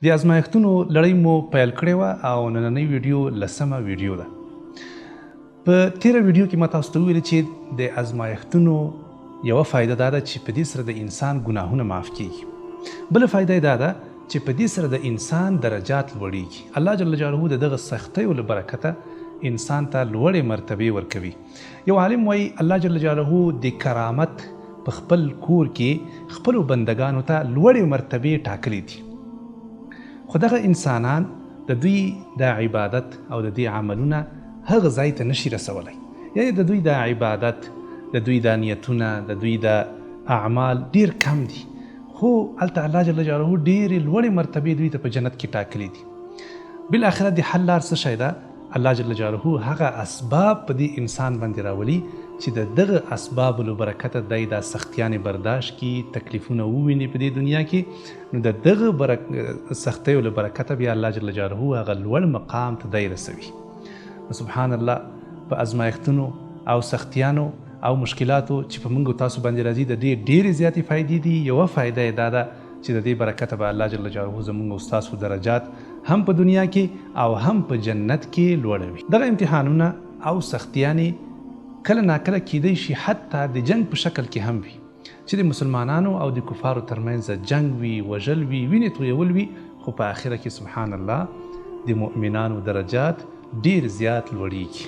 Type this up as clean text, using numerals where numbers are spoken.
د ازمایښتونو لړۍ مو پیل کړې وه او نننۍ ویډیو 10مه ویډیو ده. په تیره ویډیو کې ما تاسو ته وویل چې د ازمایښتونو یوه فایده دا ده چې په دې سره د انسان ګناهونه معاف کیږي. بله فایده یې دا ده چې په دې سره د انسان درجات لوړیږي. الله جل جلاله د دغه سختیو له برکته انسان ته لوړې مرتبې ورکوي. یو عالم وایي الله جل جلاله د کرامت په خپل کور کې خپلو بندګانو ته لوړې مرتبې ټاکلي دي. خو دغه انسانان د دوی د عبادت او د دوی عملونه هغه ځای ته نشي رسولی. یعنې د دوی د عبادت، د دوی د نیتونه، د دوی د اعمال ډیر کم دي، خو هلته الله جل جلاله ډېرې لوړې مرتبې دوی ته په جنت کې ټاکلي دي. بالاخره د حل لار څه شی ده؟ الله جل جلاله هغه اسباب په دې انسان باندې راولي چې د دغه اسبابو له برکته دی دا سختیانې برداشت کړي، تکلیفونه وویني په دې دنیا کې. نو د دغه سختیو له برکته بیا الله جل جلاله هغه لوړ مقام ته دی رسوي. سبحان الله، په ازمایښتونو او سختیانو او مشکلاتو چې په موږ تاسو باندې راځي د دې ډېرې زیاتې فایدې دي. یوه فایده یې دا ده چې د دې برکته به الله جل جلاله زموږ او ستاسو درجات هم په دنیا کې او هم په جنت کې لوړوي. دغه امتحانونه او سختیانې کله ناکله کیدی شي حتی د جنگ په شکل کې هم وي، چې د مسلمانانو او د کفارو ترمنځ جنگ وي، وژل وي، وینې تویول وي، خو په آخره کې سبحان الله د مؤمنانو درجات ډیر زیات لوړیږي.